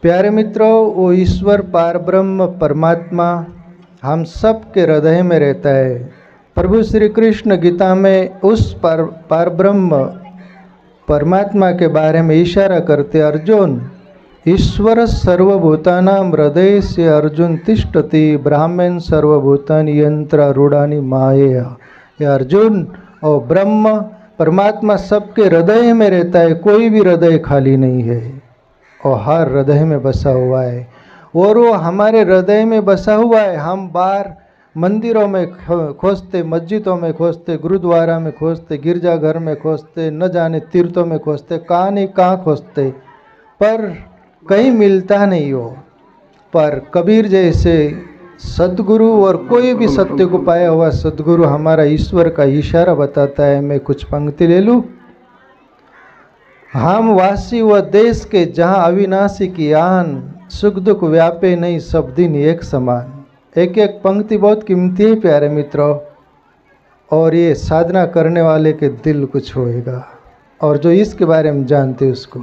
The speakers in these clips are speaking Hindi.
प्यारे मित्रों, वो ईश्वर पारब्रह्म परमात्मा हम सब के हृदय में रहता है। प्रभु श्री कृष्ण गीता में उस पारब्रह्म परमात्मा के बारे में इशारा करते, अर्जुन ईश्वर सर्वभूतानां हृदय से अर्जुन तिष्ठति ब्राह्मण सर्वभूतानि यंत्रारूढ़ानि मायया। ये अर्जुन और ब्रह्म परमात्मा सबके हृदय में रहता है, कोई भी हृदय खाली नहीं है और हर हृदय में बसा हुआ है। और वो हमारे हृदय में बसा हुआ है। हम बाहर मंदिरों में खोजते, मस्जिदों में खोजते, गुरुद्वारा में खोजते, गिरजाघर में खोजते, न जाने तीर्थों में खोजते, कहाँ नहीं कहाँ खोजते, पर कहीं मिलता नहीं हो। पर कबीर जैसे सद्गुरु और कोई भी सत्य को पाया हुआ सद्गुरु हमारा ईश्वर का इशारा बताता है। मैं कुछ पंक्ति ले लूँ। हम वासी व देश के जहाँ अविनाशी की आन, सुख दुख व्यापे नहीं सब दिन एक समान। एक एक पंक्ति बहुत कीमती है प्यारे मित्रों, और ये साधना करने वाले के दिल को छुएगा, और जो इसके बारे में जानते उसको।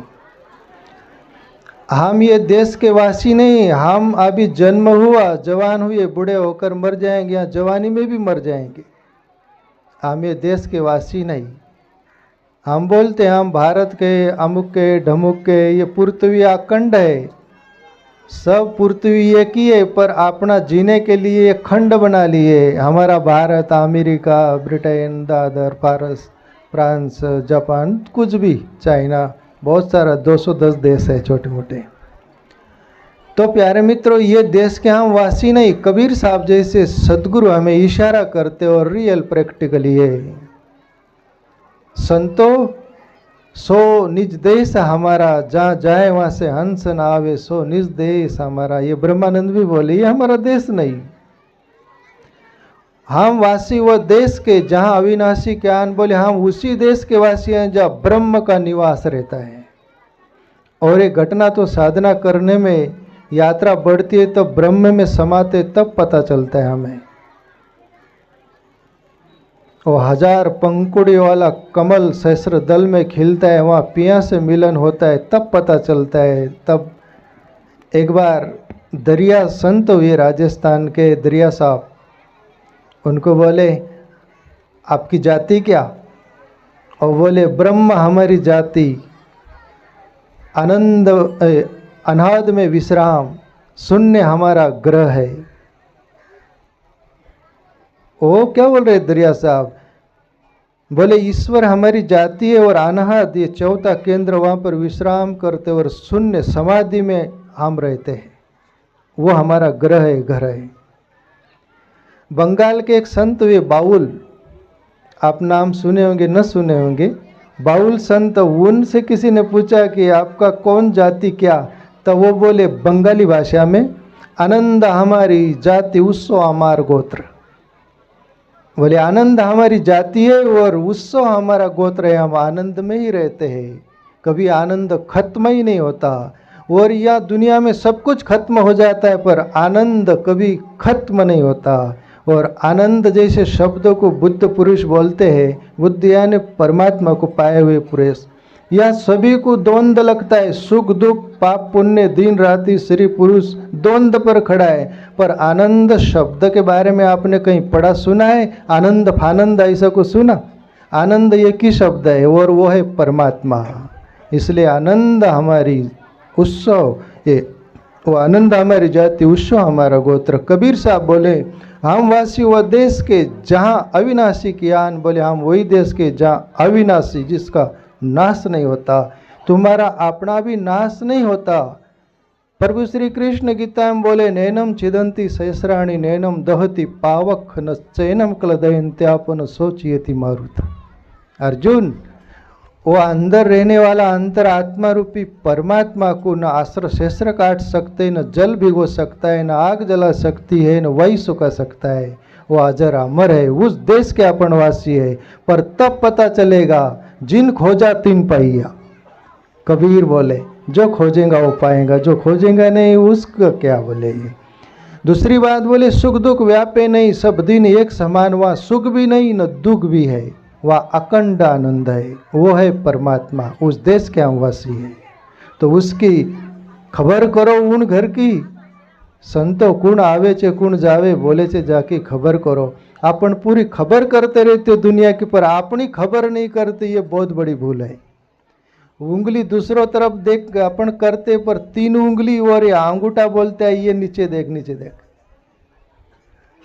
हम ये देश के वासी नहीं, हम अभी जन्म हुआ, जवान हुए, बूढ़े होकर मर जाएंगे या जवानी में भी मर जाएंगे। हम ये देश के वासी नहीं। हम बोलते हैं हम भारत के, अमुक के, ढमुक के, ये पृथ्वी अखंड है, सब पृथ्वी एक ही है, पर अपना जीने के लिए एक खंड बना लिए। हमारा भारत, अमेरिका, ब्रिटेन, दादर, फारस, फ्रांस, जापान, कुछ भी, चाइना, बहुत सारा 210 देश है छोटे मोटे। तो प्यारे मित्रों, ये देश के हम वासी नहीं। कबीर साहब जैसे सद्गुरु हमें इशारा करते और रियल प्रैक्टिकली है। संतो सो निज देश हमारा, जहाँ जाए वहाँ से हंस न आवे, सो निज देश हमारा। ये ब्रह्मानंद भी बोले, ये हमारा देश नहीं। हम वासी वो देश के जहाँ अविनाशी ज्ञान, बोले हम उसी देश के वासी हैं जहाँ ब्रह्म का निवास रहता है। और ये घटना तो साधना करने में यात्रा बढ़ती है, तब ब्रह्म में समाते, तब पता चलता है हमें। वो 1000 पंखुड़ी वाला कमल सहस्र दल में खिलता है, वहाँ पिया से मिलन होता है, तब पता चलता है। तब एक बार दरिया संत हुए राजस्थान के, दरिया साहब, उनको बोले आपकी जाति क्या? और बोले ब्रह्म हमारी जाति, आनंद अनाद में विश्राम, शून्य हमारा ग्रह है। वो क्या बोल रहे दरिया साहब? बोले ईश्वर हमारी जाति है और अनाहत, ये चौथा केंद्र, वहाँ पर विश्राम करते और शून्य समाधि में हम रहते हैं, वो हमारा ग्रह है, घर है। बंगाल के एक संत हुए बाउल, आप नाम सुने होंगे न सुने होंगे, बाउल संत। उनसे किसी ने पूछा कि आपका कौन जाति क्या? तो वो बोले बंगाली भाषा में, आनंद हमारी जाति, उत्सव हमार गोत्र। बोले आनंद हमारी जाति है और उत्सव हमारा गोत्र है, हम आनंद में ही रहते हैं, कभी आनंद खत्म ही नहीं होता। और यह दुनिया में सब कुछ खत्म हो जाता है, पर आनंद कभी खत्म नहीं होता। और आनंद जैसे शब्दों को बुद्ध पुरुष बोलते हैं, बुद्ध यानी परमात्मा को पाए हुए पुरुष। यह सभी को द्वंद लगता है, सुख दुख, पाप पुण्य, दिन राति, स्त्री पुरुष, द्वंद पर खड़ा है। पर आनंद शब्द के बारे में आपने कहीं पढ़ा सुना है? आनंद फानंद ऐसा को सुना? आनंद एक ही शब्द है और वो है परमात्मा। इसलिए आनंद हमारी उत्सव, ये वो आनंद हमारी जाति, उत्सव हमारा गोत्र। कबीर साहब बोले हम वासी वह देश के जहाँ अविनाशी की आन, बोले हम वही देश के जहाँ अविनाशी, जिसका नाश नहीं होता। तुम्हारा अपना भी नाश नहीं होता। प्रभु श्री कृष्ण गीता में बोले नैनम छिदंती सहस्राणी नैनम दहती पावक न चैनम क्लदयंत्यापन सोचियति मारुत। अर्जुन, वो अंदर रहने वाला अंतर आत्मा रूपी परमात्मा को न अस्त्र शस्त्र काट सकते, न जल भिगो सकता है, न आग जला सकती है, न वही सुखा सकता है। वो अजर अमर है, उस देश के अपनवासी है। पर तब पता चलेगा जिन खोजा तिन पाइया। कबीर बोले जो खोजेगा वो पाएगा, जो खोजेगा नहीं उसका क्या बोले। दूसरी बात बोले सुख दुख व्यापे नहीं सब दिन एक समान, वहाँ सुख भी नहीं न दुख भी है, वह अखंड आनंद है, वो है परमात्मा, उस देश के हम वासी है। तो उसकी खबर करो उन घर की, संतो कुण आवे चे कुण जावे, बोले चे जाकी खबर करो। अपन पूरी खबर करते रहते हो दुनिया की, पर अपनी खबर नहीं करते, ये बहुत बड़ी भूल है। उंगली दूसरों तरफ देख अपन करते, पर 3 उंगली और ये अंगूठा बोलता है ये नीचे देख नीचे देख।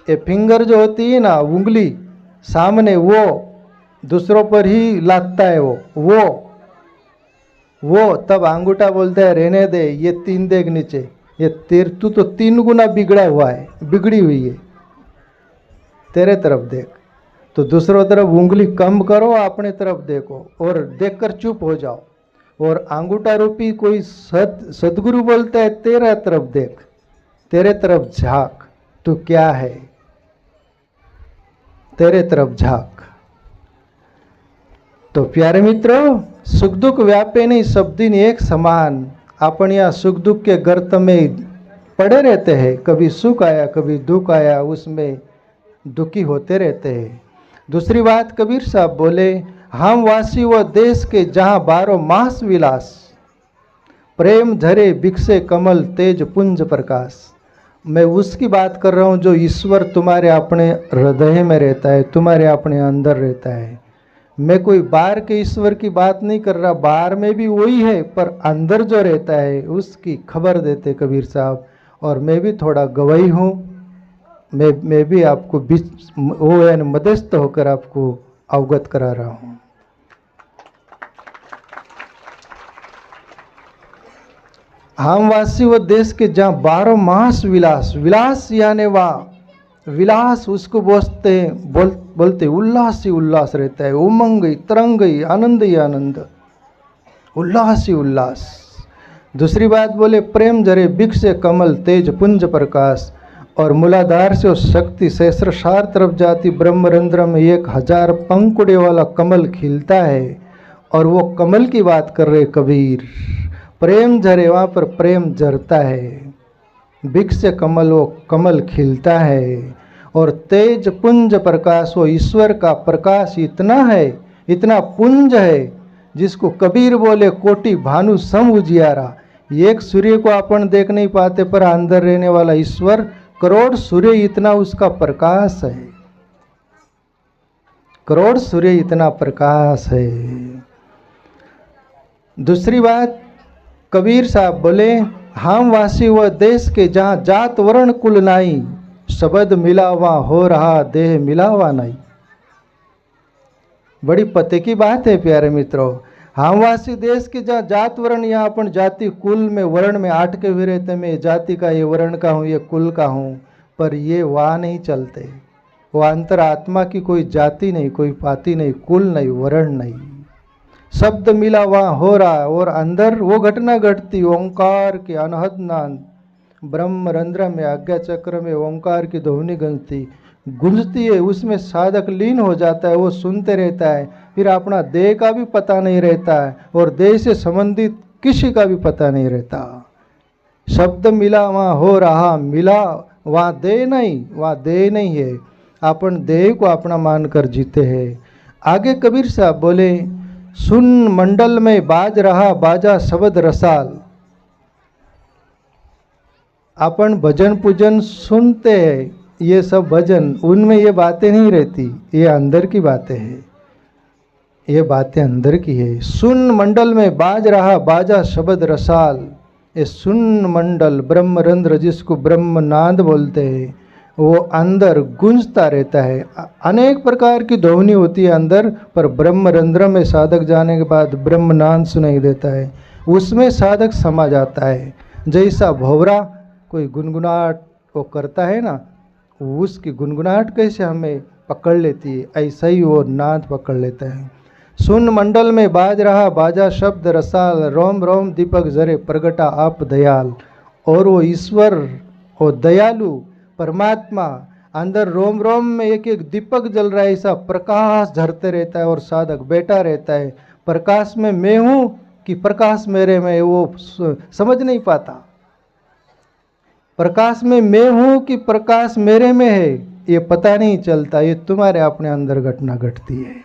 ये फिंगर जो होती है ना उंगली सामने, वो दूसरों पर ही लादता है वो तब अंगूठा बोलता है रहने दे, ये 3 देख नीचे, ये तू तो 3 गुना बिगड़ा हुआ है, बिगड़ी हुई है, तेरे तरफ देख। तो दूसरों तरफ उंगली कम करो, अपने तरफ देखो और देखकर चुप हो जाओ। और अंगूठा रूपी कोई सदगुरु बोलता है तेरा तरफ देख, तेरे तरफ झांक, तू क्या है, तेरे तरफ झांक। तो प्यारे मित्रों, सुख दुख व्यापे नहीं, सब दिन एक समान। अपन यहाँ सुख दुख के गर्त में पड़े रहते हैं, कभी सुख आया कभी दुख आया, उसमें दुखी होते रहते हैं। दूसरी बात कबीर साहब बोले, हम वासी वो देश के जहाँ 12 मास विलास, प्रेम झरे बिकसे कमल तेज पुंज प्रकाश। मैं उसकी बात कर रहा हूँ जो ईश्वर तुम्हारे अपने हृदय में रहता है, तुम्हारे अपने अंदर रहता है। मैं कोई बाहर के ईश्वर की बात नहीं कर रहा, बाहर में भी वही है, पर अंदर जो रहता है उसकी खबर देते कबीर साहब। और मैं भी थोड़ा गवाही हूँ, मैं भी आपको बीच वो यानी मध्यस्थ होकर आपको अवगत करा रहा हूँ। हम वासी वो देश के जहाँ 12 मास विलास, विलास यानी वहाँ विलास उसको बोलते उल्लास ही उल्लास रहता है, उमंग ही तरंग ही आनंद ही आनंद, उल्लास ही उल्लास। दूसरी बात बोले, प्रेम जरे बिक से कमल तेज पुंज प्रकाश। और मूलाधार से उस शक्ति सहस्रसार तरफ जाती ब्रह्मरंध्र में 1000 पंखुड़े वाला कमल खिलता है। और वो कमल की बात कर रहे कबीर, प्रेम झरे वहाँ पर प्रेम झरता है, बिक से कमल वो कमल खिलता है। और तेज पुंज प्रकाश, वो ईश्वर का प्रकाश इतना है, इतना पुंज है, जिसको कबीर बोले कोटि भानु सम उजियारा। एक सूर्य को अपन देख नहीं पाते, पर अंदर रहने वाला ईश्वर करोड़ सूर्य इतना उसका प्रकाश है, करोड़ सूर्य इतना प्रकाश है। दूसरी बात कबीर साहब बोले, हम वासी वह देश के जहाँ जात वर्ण कुल नाई, शब्द मिला वहाँ हो रहा देह मिला वहाँ नहीं। बड़ी पते की बात है प्यारे मित्रों। हम वासी देश के जहाँ जात वर्ण, यहाँ अपन जाति कुल में वर्ण में आटके हुए रहते, मैं जाति का, ये वर्ण का हूँ, ये कुल का हूँ, पर ये वहाँ नहीं चलते। वो अंतरात्मा की कोई जाति नहीं, कोई पाति नहीं, कुल नहीं, वर्ण नहीं, शब्द मिला वहाँ हो रहा। और अंदर वो घटना घटती, ओंकार के अनहद नाद, ब्रह्मरंध्र में आज्ञा चक्र में ओंकार की ध्वनि गूंजती है, उसमें साधक लीन हो जाता है, वो सुनते रहता है। फिर अपना देह का भी पता नहीं रहता है, और देह से संबंधित किसी का भी पता नहीं रहता। शब्द मिला वहाँ हो रहा, मिला वहाँ देह नहीं, वहाँ देह नहीं है। अपन देह को अपना मानकर जीते हैं। आगे कबीर साहब बोले, सुन मंडल में बाज रहा बाजा शब्द रसाल। अपन भजन पूजन सुनते हैं, ये सब भजन, उनमें ये बातें नहीं रहती, ये अंदर की बातें हैं, ये बातें अंदर की है। सुन मंडल में बाज रहा बाजा शब्द रसाल। ये सुन मंडल ब्रह्मरंध्र, जिसको ब्रह्मनाद बोलते हैं, वो अंदर गूंजता रहता है। अनेक प्रकार की ध्वनि होती है अंदर, पर ब्रह्मरंध्र में साधक जाने के बाद ब्रह्मनाद सुनाई देता है, उसमें साधक समा जाता है। जैसा भौरा कोई गुनगुनाहट वो करता है ना, उसकी गुनगुनाहट कैसे हमें पकड़ लेती है, ऐसा ही वो नाद पकड़ लेता है। सुन मंडल में बाज रहा बाजा शब्द रसाल, रोम रोम दीपक जरे प्रगटा आप दयाल। और वो ईश्वर, वो दयालु परमात्मा अंदर रोम रोम में एक एक दीपक जल रहा है, ऐसा प्रकाश झरते रहता है, और साधक बैठा रहता है। प्रकाश में मैं हूँ कि प्रकाश मेरे में, वो समझ नहीं पाता। प्रकाश में मैं हूँ कि प्रकाश मेरे में है, ये पता नहीं चलता। ये तुम्हारे अपने अंदर घटना घटती है।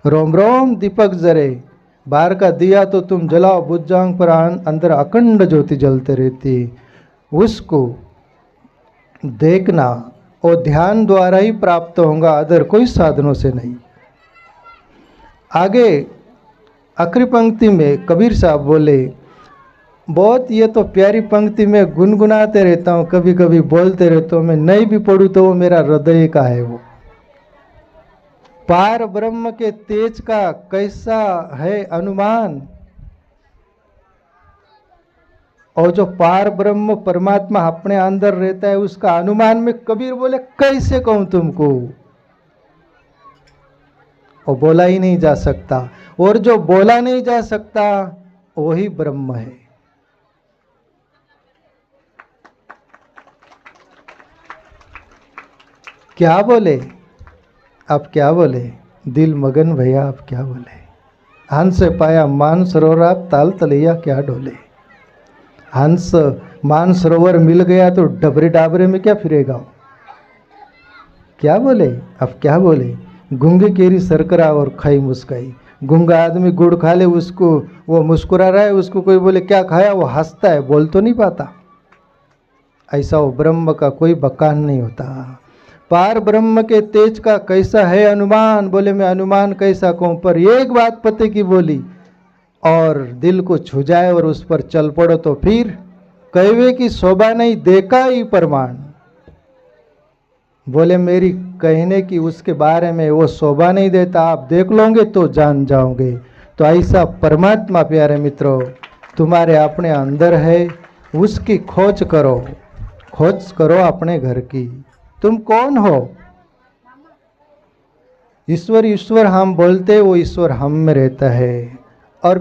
रोम रोम दीपक जरे, बाहर का दिया तो तुम जलाओ बुझ जाओ, पर अंदर अखंड ज्योति जलते रहती है। उसको देखना और ध्यान द्वारा ही प्राप्त होगा, अदर कोई साधनों से नहीं। आगे आखिरी पंक्ति में कबीर साहब बोले, बहुत ये तो प्यारी पंक्ति में गुनगुनाते रहता हूँ, कभी कभी बोलते रहता हूँ, मैं नहीं भी पढ़ूँ तो वो मेरा हृदय का है। वो पार ब्रह्म के तेज का कैसा है अनुमान, और जो पार ब्रह्म परमात्मा अपने अंदर रहता है उसका अनुमान में कबीर बोले कैसे कहूं तुमको, और बोला ही नहीं जा सकता। और जो बोला नहीं जा सकता वही ब्रह्म है। क्या बोले, आप क्या बोले, दिल मगन भैया आप क्या बोले। हंस पाया मान सरोवर आप ताल तलैया क्या डोले। हंस मान सरोवर मिल गया तो डबरे डाबरे में क्या फिरेगा। क्या बोले, अब क्या बोले। गूंगे केरी सरकरा और खाई मुस्काई। गूंगा आदमी गुड़ खा ले, उसको वो मुस्कुरा रहा है, उसको कोई बोले क्या खाया, वो हंसता है, बोल तो नहीं पाता। ऐसा वो ब्रह्म का कोई बकान नहीं होता। पार ब्रह्म के तेज का कैसा है अनुमान, बोले मैं अनुमान कैसा कहूं, पर एक बात पते की बोली और दिल को छू जाए और उस पर चल पड़ो तो फिर कहवे की शोभा नहीं, देखा ही प्रमाण। बोले मेरी कहने की उसके बारे में वो शोभा नहीं देता, आप देख लोगे तो जान जाओगे। तो ऐसा परमात्मा प्यारे मित्रों तुम्हारे अपने अंदर है, उसकी खोज करो, खोज करो अपने घर की। तुम कौन हो। ईश्वर ईश्वर हम बोलते, वो ईश्वर हम में रहता है। और